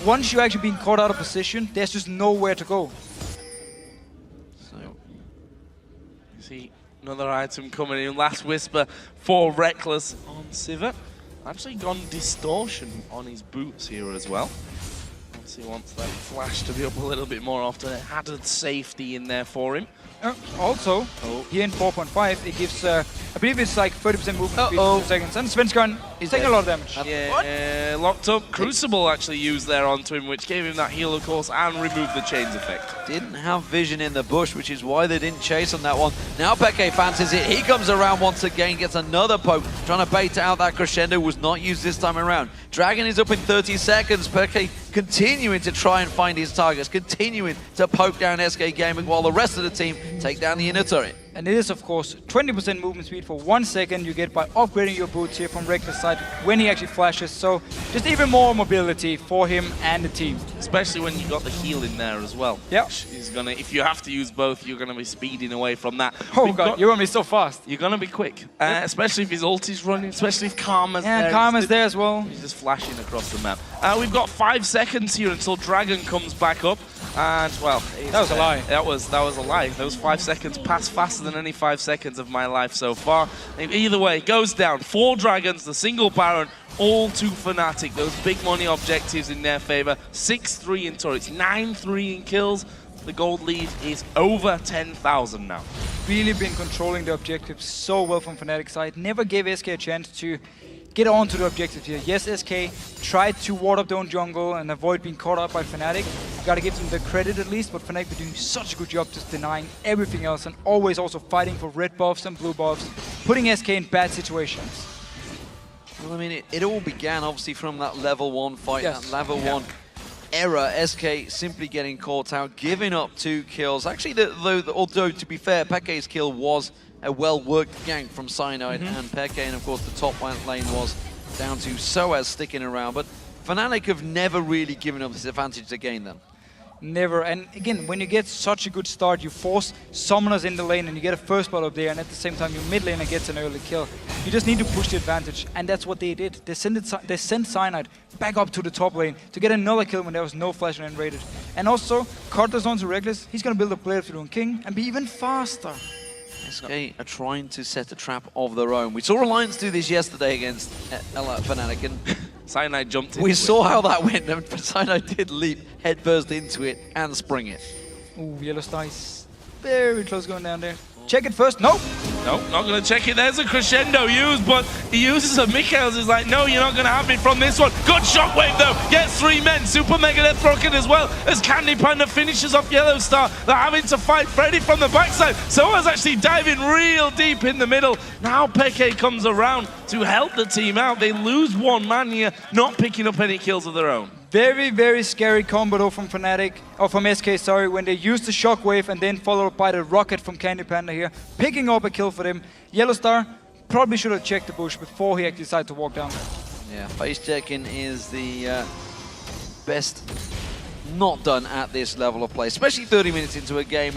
Speaker 1: once you're actually being caught out of position, there's just nowhere to go.
Speaker 3: So, you see another item coming in. Last Whisper for Reckless on Sivir. Actually gone Distortion on his boots here as well. So he wants that flash to be up a little bit more often. It added safety in there for him.
Speaker 1: Also, here in 4.5, it gives, I believe it's like 30% movement speed for 2 seconds. And Svenskeren is taking a lot of damage.
Speaker 3: Yeah, locked up. Crucible actually used there onto him, which gave him that heal, of course, and removed the chains effect.
Speaker 2: Didn't have vision in the bush, which is why they didn't chase on that one. Now Peke fancies it. He comes around once again, gets another poke, trying to bait out that crescendo. Was not used this time around. Dragon is up in 30 seconds. Peke continuing to try and find his targets, continuing to poke down SK Gaming while the rest of the team take down the inner turret.
Speaker 1: And it is, of course, 20% movement speed for 1 second you get by upgrading your boots here from Reckless side when he actually flashes. So just even more mobility for him and the team.
Speaker 3: Especially when you got the heal in there as well.
Speaker 1: Yeah.
Speaker 3: He's gonna, if you have to use both, you're gonna be speeding away from that.
Speaker 1: Oh god, you're gonna be so fast.
Speaker 3: You're gonna be quick, especially if his ult is running, especially if Karma's there.
Speaker 1: Yeah, Karma's there as well.
Speaker 3: He's just flashing across the map. We've got 5 seconds here until Dragon comes back up. And, well...
Speaker 1: That was a lie.
Speaker 3: That was a lie. Those 5 seconds passed faster than any 5 seconds of my life so far. Either way, goes down. 4 Dragons, the single Baron, all to Fnatic. Those big money objectives in their favor. 6-3 in turrets, 9-3 in kills. The gold lead is over 10,000 now.
Speaker 1: Really been controlling the objectives so well from Fnatic side. Never gave SK a chance to get on to the objective here. Yes, SK tried to ward up their own jungle and avoid being caught up by Fnatic. Gotta give them the credit at least, but Fnatic been doing such a good job just denying everything else and always also fighting for red buffs and blue buffs, putting SK in bad situations.
Speaker 2: Well, I mean, it all began obviously from that level 1 fight,
Speaker 1: yes.
Speaker 2: that level 1 error. SK simply getting caught out, giving up 2 kills. Actually, although to be fair, Peke's kill was a well-worked gank from Cyanide and Peke, and of course the top lane was down to Soaz sticking around. But Fnatic have never really given up this advantage again then.
Speaker 1: Never. And again, when you get such a good start, you force summoners in the lane and you get a first blood up there, and at the same time your mid laner gets an early kill. You just need to push the advantage, and that's what they did. They sent Cyanide back up to the top lane to get another kill when there was no flash and raided. And also, Carter's on to Reckless. He's going to build a player to King and be even faster.
Speaker 2: SK are trying to set a trap of their own. We saw Alliance do this yesterday against Fnatic, and
Speaker 3: Cyanide jumped in.
Speaker 2: We saw how that went, but Cyanide did leap headfirst into it and spring it.
Speaker 1: Ooh, Yellow Star is very close going down there. Check it first. Nope.
Speaker 3: Nope, not going to check it. There's a crescendo used, but he uses a Mikhail's. He's like, no, you're not going to have me from this one. Good shockwave, though. Gets 3 men. Super Mega Death Rocket as well as Candy Panda finishes off Yellow Star. They're having to fight Freddy from the backside. Soa's actually diving real deep in the middle. Now Peke comes around to help the team out. They lose 1 man here, not picking up any kills of their own.
Speaker 1: Very, very scary combo though from Fnatic, or from SK, sorry, when they use the shockwave and then followed by the rocket from Candy Panda here, picking up a kill for them. Yellow Star probably should have checked the bush before he actually decided to walk down.
Speaker 2: Yeah, face checking is the best not done at this level of play, especially 30 minutes into a game.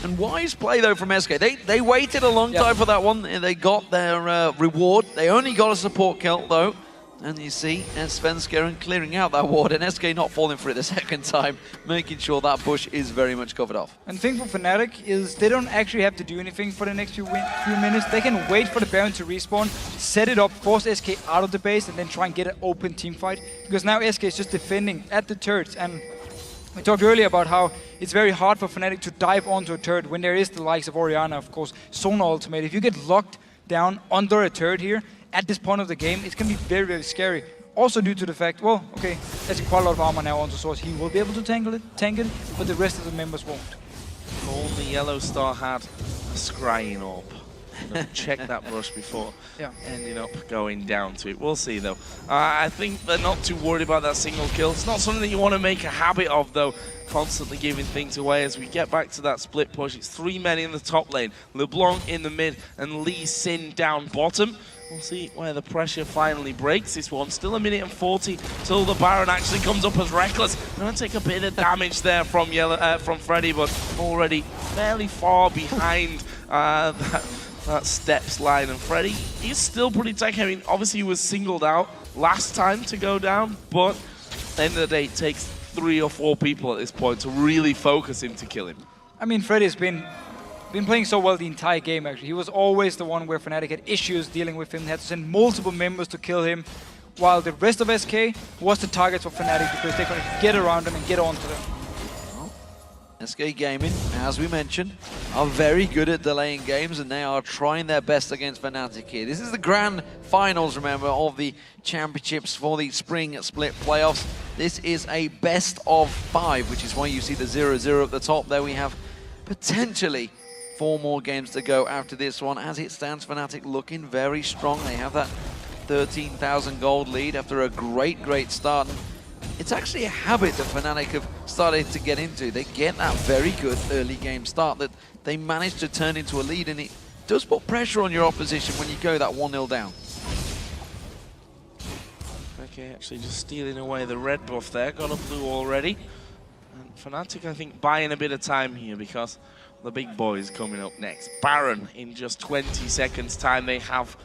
Speaker 2: And wise play though from SK. They waited a long time for that one, and they got their reward. They only got a support kill though. And you see Svenskeren clearing out that ward, and SK not falling for it the second time, making sure that bush is very much covered off.
Speaker 1: And the thing for Fnatic is they don't actually have to do anything for the next few minutes. They can wait for the Baron to respawn, set it up, force SK out of the base, and then try and get an open team fight. Because now SK is just defending at the turrets. And we talked earlier about how it's very hard for Fnatic to dive onto a turret when there is the likes of Orianna, of course, Sona ultimate. If you get locked down under a turret here, at this point of the game, it's going to be very, very scary. Also due to the fact, well, okay, there's quite a lot of armor now onto Source. He will be able to tank it, but the rest of the members won't.
Speaker 3: Only Yellow Star had a scrying orb. Check that brush before ending up going down to it. We'll see though. I think they're not too worried about that single kill. It's not something that you want to make a habit of though, constantly giving things away. As we get back to that split push, it's 3 men in the top lane, LeBlanc in the mid and Lee Sin down bottom. We'll see where the pressure finally breaks this one. Still 1 minute and 40 till the Baron actually comes up as Reckless. Gonna take a bit of damage there from Freddy, but already fairly far behind that steps line. And Freddy, he's still pretty tanky. I mean, obviously he was singled out last time to go down, but at the end of the day, it takes 3 or 4 people at this point to really focus him to kill him.
Speaker 1: I mean, Freddy's been playing so well the entire game, actually. He was always the one where Fnatic had issues dealing with him, had to send multiple members to kill him. while the rest of SK was the targets for Fnatic because they're going to get around them and get onto them.
Speaker 2: SK Gaming, as we mentioned, are very good at delaying games, and they are trying their best against Fnatic here. This is the grand finals, remember, of the championships for the Spring Split Playoffs. This is a best of 5, which is why you see the 0-0 at the top there. We have potentially 4 more games to go after this one. As it stands, Fnatic looking very strong. They have that 13,000 gold lead after a great start. It's actually a habit that Fnatic have started to get into. They get that very good early game start that they manage to turn into a lead, and it does put pressure on your opposition when you go that 1-0 down.
Speaker 3: Okay, actually just stealing away the red buff there. Got a blue already. And Fnatic, I think, buying a bit of time here because the big boy is coming up next. Baron in just 20 seconds time. They have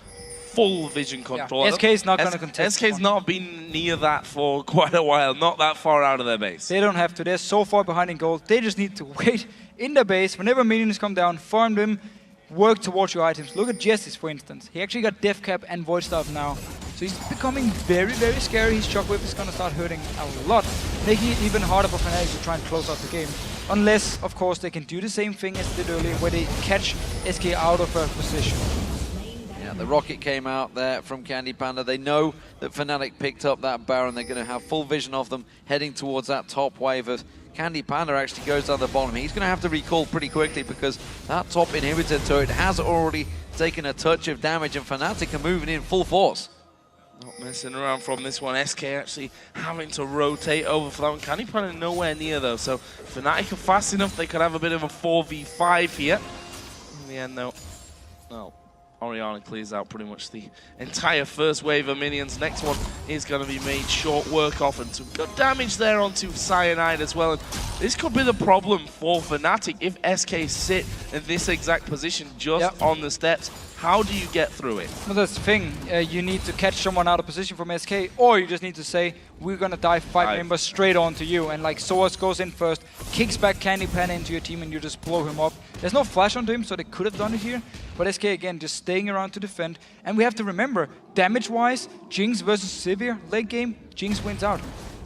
Speaker 3: full vision control.
Speaker 1: Yeah. SK is not going to contest.
Speaker 3: SK's not been near that for quite a while, not that far out of their base.
Speaker 1: They don't have to. They're so far behind in gold. They just need to wait in their base. Whenever minions come down, farm them, work towards your items. Look at Justice, for instance. He actually got Death Cap and Void Staff now. So he's becoming very scary. His Shockwave is going to start hurting a lot, making it even harder for Fnatic to try and close out the game. Unless, of course, they can do the same thing as they did earlier, where they catch SK out of a position.
Speaker 2: The rocket came out there from Candy Panda. They know that Fnatic picked up that Baron. They're going to have full vision of them heading towards that top wave. As Candy Panda actually goes down the bottom, he's going to have to recall pretty quickly because that top inhibitor turret has already taken a touch of damage, and Fnatic are moving in full force.
Speaker 3: Not messing around from this one. SK actually having to rotate over for that one. Candy Panda nowhere near though, so Fnatic are fast enough they could have a bit of a 4v5 here. In the end though, no. Orianna clears out pretty much the entire first wave of minions. Next one is going to be made short work of, and some good damage there onto Cyanide as well. And this could be the problem for Fnatic if SK sit in this exact position just on the steps. How do you get through it?
Speaker 1: Well, that's the thing. You need to catch someone out of position from SK, or you just need to say, we're going to dive 5 members straight onto you. And like Soas goes in first, kicks back Candy Panda into your team, and you just blow him up. There's no flash onto him, so they could have done it here. But SK, again, just staying around to defend. And we have to remember, damage-wise, Jinx versus Sivir, late game, Jinx wins out.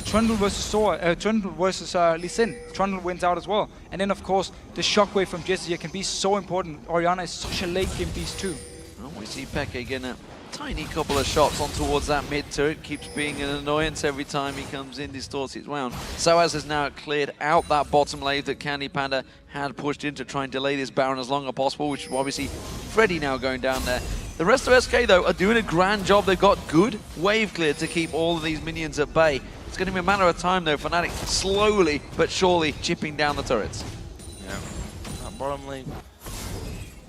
Speaker 1: Trundle versus Trundle versus Lee Sin. Trundle wins out as well. And then, of course, the shockwave from Jesse here can be so important. Orianna is such a late game beast too.
Speaker 2: Well, we see Peke getting a tiny couple of shots on towards that mid turret. Keeps being an annoyance every time he comes in, distorts his wound. Soaz has now cleared out that bottom lane that Candy Panda had pushed in to try and delay this Baron as long as possible, which is why we see Freddy now going down there. The rest of SK, though, are doing a grand job. They've got good wave clear to keep all of these minions at bay. It's going to be a matter of time, though. Fnatic slowly but surely chipping down the turrets.
Speaker 3: Yeah, that bottom lane,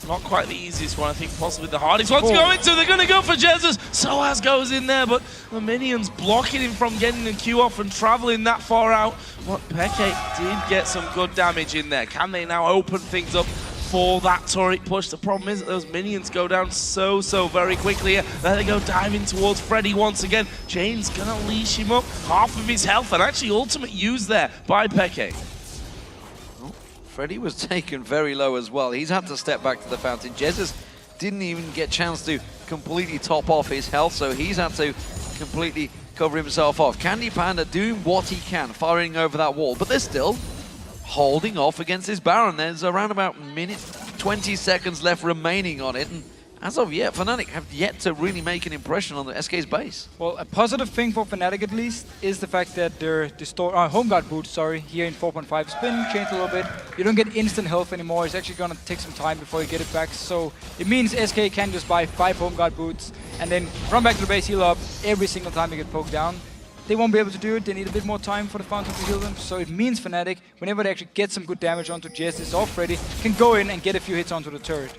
Speaker 3: not quite the easiest one. I think possibly the hardest one to go into. They're going to go for Jesus. Soaz goes in there, but the minions blocking him from getting the Q off and traveling that far out. But Peke did get some good damage in there. Can they now open things up for that turret push? The problem is that those minions go down so very quickly here. There they go diving towards Freddy once again. Jane's gonna leash him up, half of his health, and actually ultimate used there by Peke.
Speaker 2: Oh, Freddy was taken very low as well. He's had to step back to the fountain. Jesus didn't even get a chance to completely top off his health, so he's had to completely cover himself off. Candy Panda doing what he can, firing over that wall, but they're still holding off against this Baron. There's around about 20 seconds left remaining on it, and as of yet, Fnatic have yet to really make an impression on the SK's base.
Speaker 1: Well, a positive thing for Fnatic at least is the fact that their home guard boots, here in 4.5 has been changed a little bit. You don't get instant health anymore. It's actually going to take some time before you get it back. So it means SK can just buy 5 home guard boots and then run back to the base, heal up every single time they get poked down. They won't be able to do it. They need a bit more time for the fountain to heal them. So it means Fnatic, whenever they actually get some good damage onto Justice or Freddy, can go in and get a few hits onto the turret.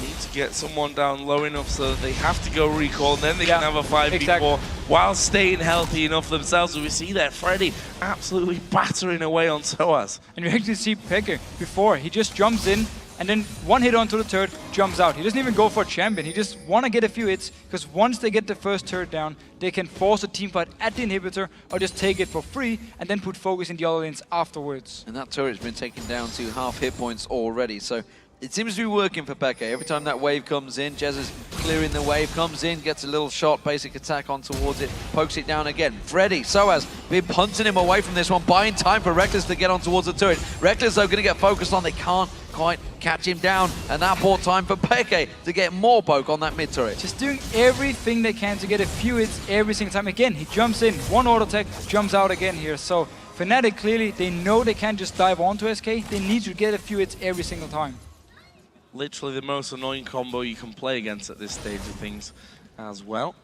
Speaker 3: Need to get someone down low enough so that they have to go recall, and then they can have a 5v4 while staying healthy enough themselves. So we see there Freddy absolutely battering away on Soaz.
Speaker 1: And you actually see Peke before. He just jumps in, and then one hit onto the turret, jumps out. He doesn't even go for a champion. He just want to get a few hits, because once they get the first turret down, they can force a teamfight at the inhibitor or just take it for free and then put focus in the other lanes afterwards.
Speaker 2: And that turret's been taken down to half hit points already, so It seems to be working for Peke. Every time that wave comes in, Jez is clearing the wave, comes in, gets a little shot, basic attack on towards it, pokes it down again. Freddy, Soaz, been punting him away from this one, buying time for Reckless to get on towards the turret. Reckless, though, going to get focused on. They can't quite catch him down, and that bought time for Peke to get more poke on that mid turret.
Speaker 1: Just doing everything they can to get a few hits every single time. Again, he jumps in, one auto attack, jumps out again here. So Fnatic, clearly, they know they can't just dive onto SK. They need to get a few hits every single time.
Speaker 3: Literally the most annoying combo you can play against at this stage of things as well.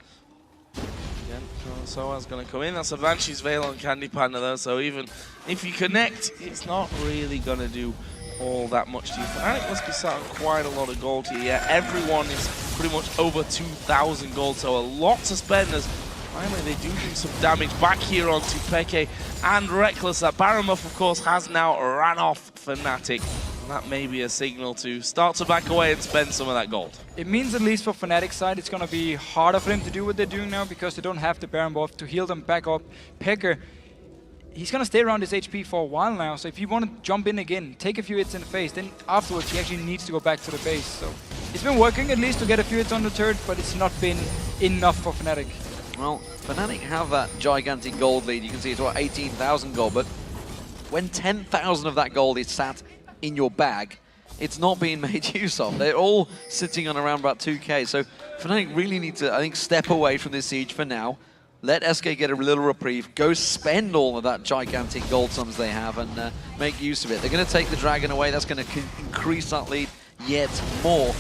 Speaker 3: Again, Soa's going to come in. That's a Banshee's Veil on Candy Panda though, so even if you connect, it's not really going to do all that much to you. Fnatic must be sat on quite a lot of gold here. Yeah, everyone is pretty much over 2,000 gold, so a lot to spend as finally they do some damage back here onto Peke and Reckless. That Baron buff, of course, has now ran off Fnatic. And that may be a signal to start to back away and spend some of that gold.
Speaker 1: It means, at least for Fnatic's side, it's going to be harder for them to do what they're doing now because they don't have the Baron buff to heal them back up. Peke, he's going to stay around his HP for a while now, so if you want to jump in again, take a few hits in the face, then afterwards he actually needs to go back to the base. So it's been working at least to get a few hits on the turret, but it's not been enough for Fnatic.
Speaker 2: Well, Fnatic have that gigantic gold lead. You can see it's what, 18,000 gold, but when 10,000 of that gold is sat in your bag, it's not being made use of. They're all sitting on around about 2k, so Fnatic really need to, I think, step away from this siege for now. Let SK get a little reprieve, go spend all of that gigantic gold sums they have and make use of it. They're going to take the dragon away, that's going to increase that lead yet more.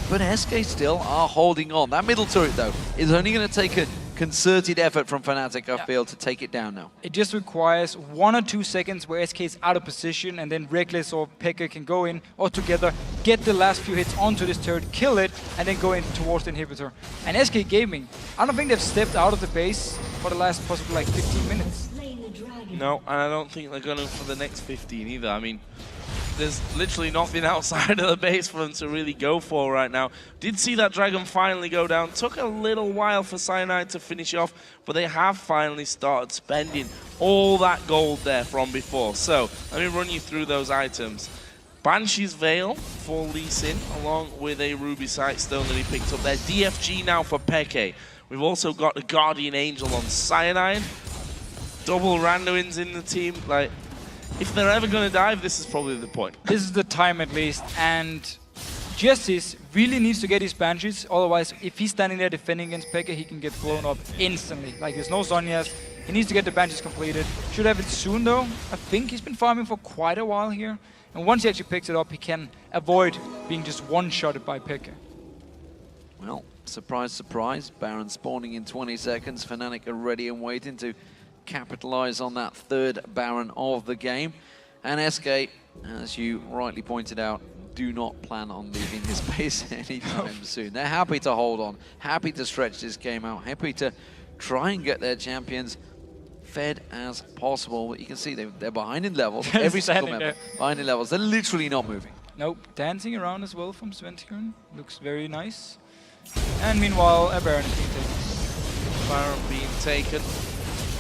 Speaker 2: But SK still are holding on. That middle turret, though, is only going to take a concerted effort from Fnatic, I feel, to take it down now.
Speaker 1: It just requires 1 or 2 seconds where SK is out of position and then Reckless or Peke can go in or together, get the last few hits onto this turret, kill it, and then go in towards the inhibitor. And SK Gaming, I don't think they've stepped out of the base for the last possibly like 15 minutes.
Speaker 3: No, and I don't think they're going to for the next 15 either. I mean, there's literally nothing outside of the base for them to really go for right now. Did see that dragon finally go down. Took a little while for Cyanide to finish off, but they have finally started spending all that gold there from before. So let me run you through those items. Banshee's Veil for Lee Sin, along with a Ruby Sightstone that he picked up there. DFG now for Peke. We've also got a Guardian Angel on Cyanide. Double Randuins in the team. Like, if they're ever going to dive, this is probably the point.
Speaker 1: This is the time at least, and Justice really needs to get his Banshees, otherwise if he's standing there defending against Peke, he can get blown up instantly. Like, there's no Zhonya's, he needs to get the Banshees completed. Should have it soon though. I think he's been farming for quite a while here, and once he actually picks it up, he can avoid being just one-shotted by Peke.
Speaker 2: Well, surprise, surprise, Baron spawning in 20 seconds. Fnatic are ready and waiting to capitalize on that third Baron of the game. And SK, as you rightly pointed out, do not plan on leaving this base anytime soon. They're happy to hold on, happy to stretch this game out, happy to try and get their champions fed as possible. But you can see they're behind in levels. Every single member behind in levels. They're literally not moving.
Speaker 1: Nope, dancing around as well from Svenskjern. Looks very nice. And meanwhile, a Baron is being taken.
Speaker 3: Baron being taken.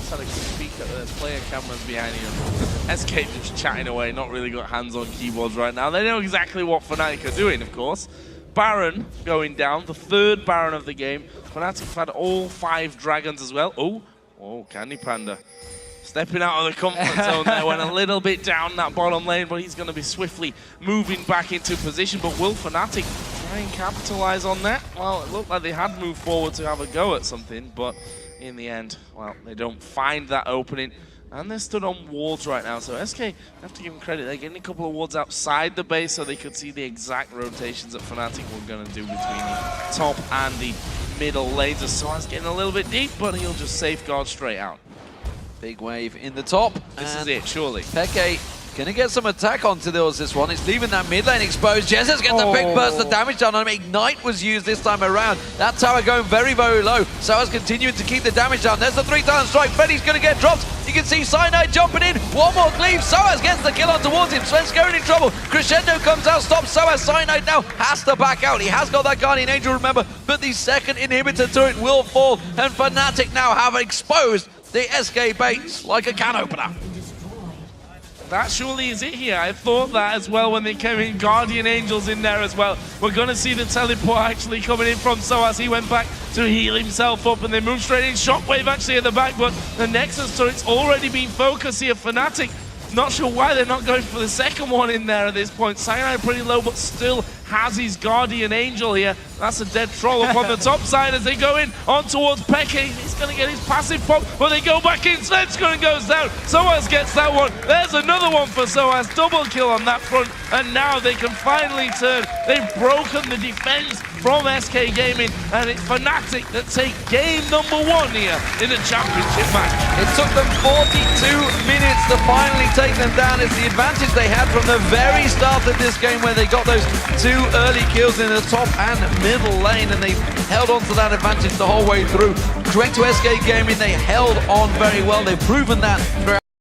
Speaker 3: Had a quick peek at the player cameras behind you. SK just chatting away, not really got hands on keyboards right now. They know exactly what Fnatic are doing, of course. Baron going down, the third Baron of the game. Fnatic have had all 5 dragons as well. Oh, Candy Panda. Stepping out of the comfort zone there, went a little bit down that bottom lane, but he's going to be swiftly moving back into position. But will Fnatic try and capitalize on that? Well, it looked like they had moved forward to have a go at something, but in the end, well, they don't find that opening. And they're stood on wards right now, so SK, I have to give them credit. They're getting a couple of wards outside the base so they could see the exact rotations that Fnatic were going to do between the top and the middle lanes. Soa's getting a little bit deep, but he'll just safeguard straight out.
Speaker 2: Big wave in the top.
Speaker 3: This is it, surely.
Speaker 2: Peke gonna get some attack onto this one. It's leaving that mid lane exposed. Jezza's getting the big burst of damage down on him. Ignite was used this time around. That tower going very, very low. Soa's continuing to keep the damage down. There's the 3-time strike. Freddy's gonna get dropped. You can see Cyanide jumping in. One more cleave. Soaz gets the kill on towards him. Svenskjern in trouble. Crescendo comes out, stops Soaz. Cyanide now has to back out. He has got that Guardian Angel, remember, but the second inhibitor turret will fall. And Fnatic now have exposed the SK base like a can opener.
Speaker 3: That surely is it here. I thought that as well when they came in. Guardian Angels in there as well. We're going to see the teleport actually coming in from Soaz. He went back to heal himself up and they moved straight in. Shockwave actually at the back, but the Nexus turret's already been focused here. Fnatic, not sure why they're not going for the second one in there at this point. Cyanide pretty low, but still has his Guardian Angel here. That's a dead troll up on the top side as they go in on towards Peke. He's going to get his passive pop, but they go back in. Sledgegun goes down. Soaz gets that one. There's another one for Soaz. Double kill on that front, and now they can finally turn. They've broken the defense from SK Gaming, and it's Fnatic that take game number 1 here in the championship match.
Speaker 2: It took them 42 minutes to finally take them down. It's the advantage they had from the very start of this game where they got those 2 early kills in the top and middle lane, and they held on to that advantage the whole way through. Correct to SK Gaming, they held on very well. They've proven that throughout.